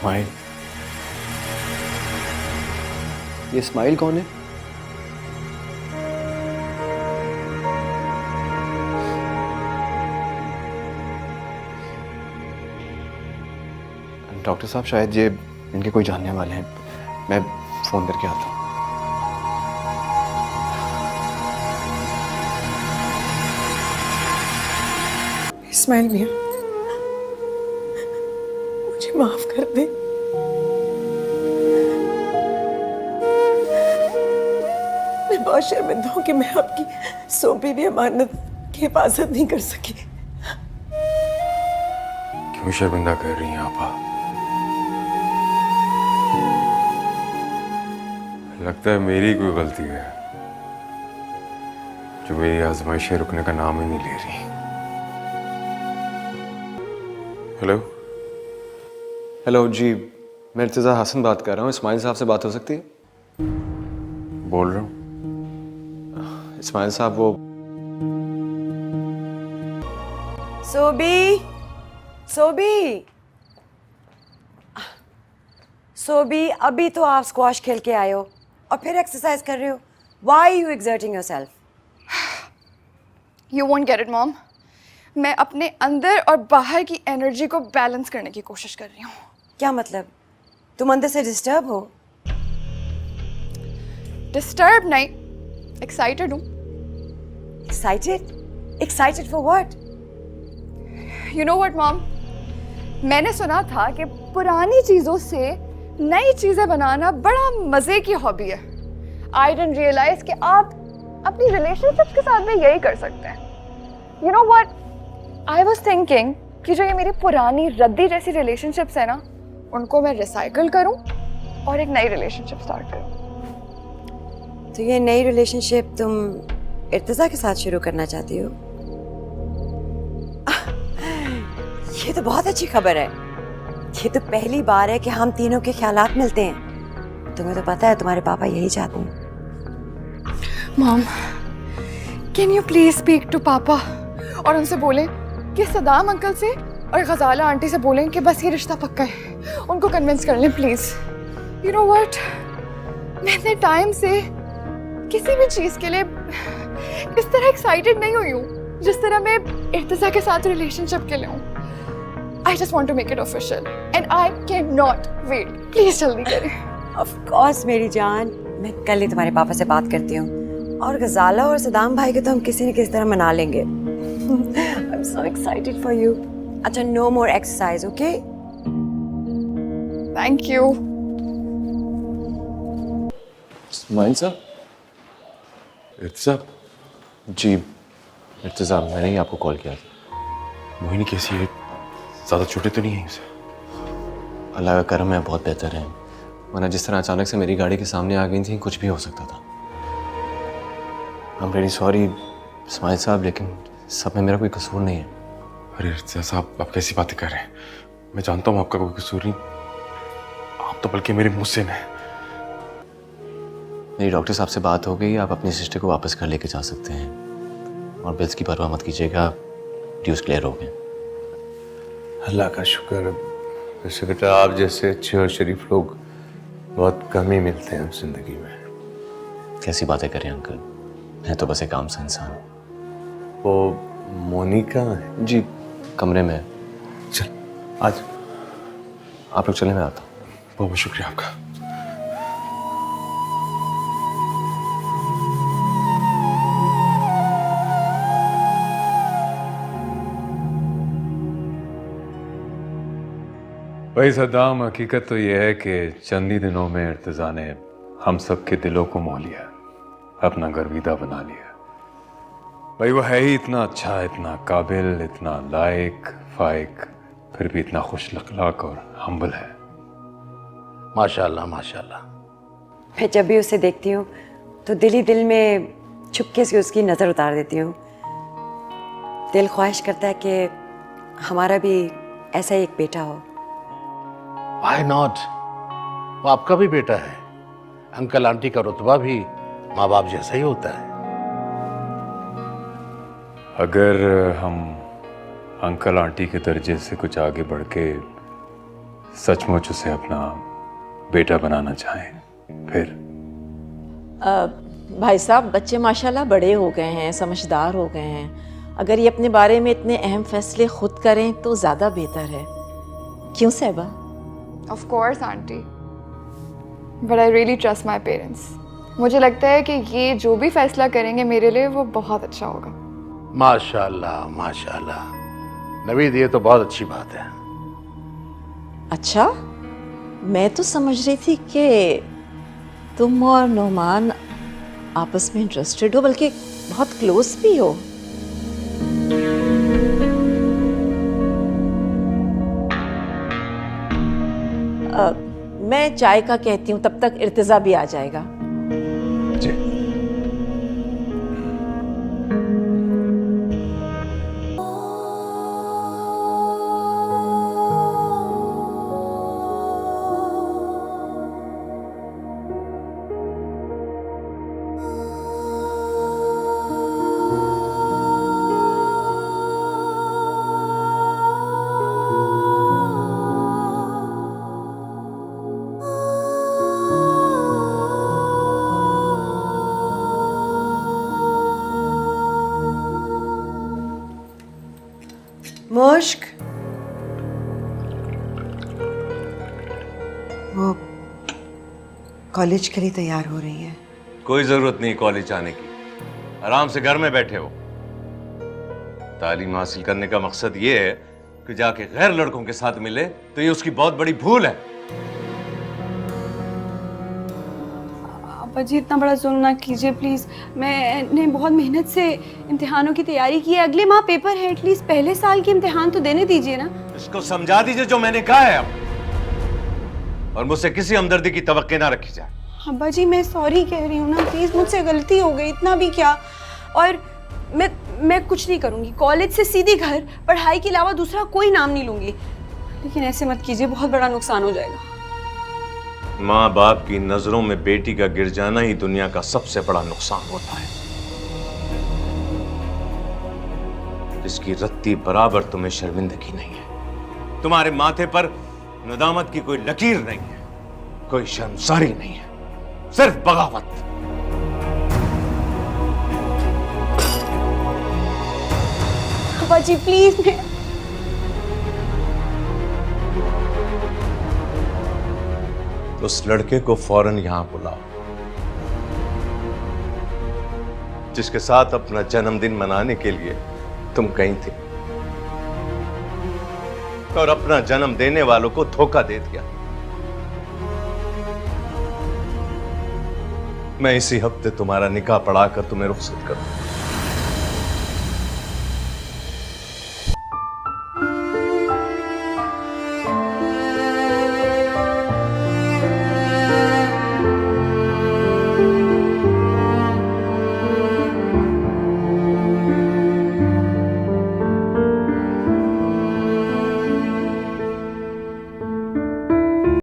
Smile? ये smile कौन है? डॉक्टर साहब शायद ये इनके कोई जानने वाले हैं, मैं फोन करके आता हूँ। इस्माइल मियां, मुझे माफ कर दे। मैं बहुत शर्मिंदा हूँ कि मैं आपकी सौंपी हुई अमानत की हिफाजत नहीं कर सकी। क्यों शर्मिंदा कर रही हैं आपा? लगता है मेरी कोई गलती है जो मेरी आजमाइशें रुकने का नाम ही नहीं ले रही। हेलो हेलो जी, मैं इर्तिज़ा हसन बात कर रहा हूँ। इस्माइल साहब से बात हो सकती है? बोल रहा हूँ। इस्माइल साहब वो सोबी, सोबी, सोबी, अभी तो आप स्क्वॉश खेल के आए हो और फिर एक्सरसाइज कर रहे हो। Why are you exerting yourself? You won't get it, Mom. मैं अपने अंदर और बाहर की एनर्जी को बैलेंस करने की कोशिश कर रही हूँ। क्या मतलब? तुम अंदर से डिस्टर्ब हो? डिस्टर्ब नहीं, एक्साइटेड हूँ। Excited? Excited for what? You know what, Mom? मैंने सुना था कि पुरानी चीज़ों से नई चीज़ें बनाना बड़ा मज़े की हॉबी है। I didn't realize कि आप अपनी रिलेशनशिप्स के साथ भी यही कर सकते हैं। You know what? I was thinking कि जो ये मेरी पुरानी रद्दी जैसी रिलेशनशिप्स है ना, उनको मैं रिसाइकल करूं और एक नई रिलेशनशिप स्टार्ट करूं। तो ये नई रिलेशनशिप तुम इर्तिज़ा के साथ शुरू करना चाहती हो? ये तो बहुत अच्छी खबर है। ये तो पहली बार है कि हम तीनों के ख्यालात मिलते हैं। तुम्हें तो पता है तुम्हारे पापा यही चाहते हैं। Mom, can you please speak to पापा और उनसे बोलें कि सदाम अंकल से और गजाला आंटी से बोलें कि बस ये रिश्ता पक्का है। उनको कन्विंस कर लें प्लीज। यू नो व्हाट, मैं इतने टाइम से किसी भी चीज के लिए इस तरह एक्साइटेड नहीं हुई हूँ जिस तरह मैं इर्तिज़ा के साथ रिलेशनशिप के लिए हूँ। I just want to make it official and I cannot wait. Please जल्दी करें। Of course मेरी जान, मैं कल ही तुम्हारे पापा से बात करती हूँ और गजाला और सदाम भाई को तो हम किसी न किसी तरह मना लेंगे। I'm so excited for you. अच्छा, no more exercise, okay? Thank you. Ismail साहब? इर्तिज़ा, जी इर्तिज़ा, मैंने ही आपको कॉल किया था। मोहिनी कैसी है? ज़्यादा छोटे तो नहीं है इसे? अल्लाह का करम है, बहुत बेहतर है। वरना जिस तरह अचानक से मेरी गाड़ी के सामने आ गई थी, कुछ भी हो सकता था। I'm really sorry इस्माइल साहब, लेकिन सब में मेरा कोई कसूर नहीं है। अरे इर्तिज़ा साहब, आप कैसी बातें कर रहे हैं? मैं जानता हूँ आपका कोई कसूर नहीं। आप तो बल्कि मेरे मुझसे हैं। मेरी डॉक्टर साहब से बात हो गई, आप अपनी सिस्टर को वापस घर लेके जा सकते हैं और बिल्स की परवाह मत कीजिएगा, ड्यूज क्लियर हो गए। अल्लाह का शुक्र है। वैसे बेटा, आप जैसे अच्छे और शरीफ लोग बहुत कम ही मिलते हैं जिंदगी में। कैसी बातें करें अंकल, मैं तो बस एक आम सा इंसान हूँ। वो मोनिका है? जी कमरे में है। चल आज आप लोग चले, मैं आता हूँ। बहुत बहुत शुक्रिया आपका। भाई सद्दाम, हकीकत तो यह है कि चंद ही दिनों में इर्तिज़ा ने हम सब के दिलों को मोह लिया, अपना गर्विदा बना लिया। भाई वो है ही इतना अच्छा, इतना काबिल, इतना लायक फाइक, फिर भी इतना खुश अखलाक और हम्बल है। माशाल्लाह माशाल्लाह। मैं जब भी उसे देखती हूँ तो दिल ही दिल में छुपके से उसकी नज़र उतार देती हूँ। दिल ख्वाहिश करता है कि हमारा भी ऐसा ही एक बेटा हो। Why not? वो आपका भी बेटा है। अंकल आंटी का रुतबा भी माँ बाप जैसा ही होता है। अगर हम अंकल आंटी के दर्जे से कुछ आगे बढ़ के सचमुच उसे अपना बेटा बनाना चाहें, फिर भाई साहब, बच्चे माशाल्लाह बड़े हो गए हैं, समझदार हो गए हैं। अगर ये अपने बारे में इतने अहम फैसले खुद करें तो ज़्यादा बेहतर है। क्यों साहिबा? Of course aunty, but I really trust my parents. मुझे लगता है कि ये जो भी फैसला करेंगे मेरे लिए वो बहुत अच्छा होगा। माशाल्लाह माशाल्लाह, नवीद ये तो बहुत अच्छी बात है। अच्छा, मैं तो समझ रही थी कि तुम और नोमान आपस में इंटरेस्टेड हो, बल्कि बहुत क्लोज भी हो। मैं चाय का कहती हूँ, तब तक इर्तिजा भी आ जाएगा। जी। मुश्क, वो कॉलेज के लिए तैयार हो रही है। कोई जरूरत नहीं कॉलेज आने की, आराम से घर में बैठे हो। तालीम हासिल करने का मकसद ये है कि जाके गैर लड़कों के साथ मिले, तो ये उसकी बहुत बड़ी भूल है। अब्बा जी इतना बड़ा जुल्म ना कीजिए प्लीज़। मैंने बहुत मेहनत से इम्तिहानों की तैयारी की है। अगले माह पेपर है, एटलीस्ट पहले साल के इम्तिहान तो देने दीजिए ना। इसको समझा दीजिए जो मैंने कहा है अब, और मुझसे किसी हमदर्दी की तवक्को ना रखी जाए। अब्बा जी मैं सॉरी कह रही हूँ ना, प्लीज़ मुझसे गलती हो गई, इतना भी क्या। और मैं कुछ नहीं करूँगी, कॉलेज से सीधी घर, पढ़ाई के अलावा दूसरा कोई नाम नहीं लूँगी। लेकिन ऐसे मत कीजिए, बहुत बड़ा नुकसान हो जाएगा। माँ बाप की नजरों में बेटी का गिर जाना ही दुनिया का सबसे बड़ा नुकसान होता है। जिसकी रत्ती बराबर तुम्हें शर्मिंदगी नहीं है, तुम्हारे माथे पर नदामत की कोई लकीर नहीं है, कोई शर्मसारी नहीं है, सिर्फ बगावत। अब्बा जी प्लीज, मैं उस लड़के को फौरन यहां बुलाओ जिसके साथ अपना जन्मदिन मनाने के लिए तुम गई थी और अपना जन्म देने वालों को धोखा दे दिया। मैं इसी हफ्ते तुम्हारा निकाह पढ़ाकर तुम्हें रुखसत करूं।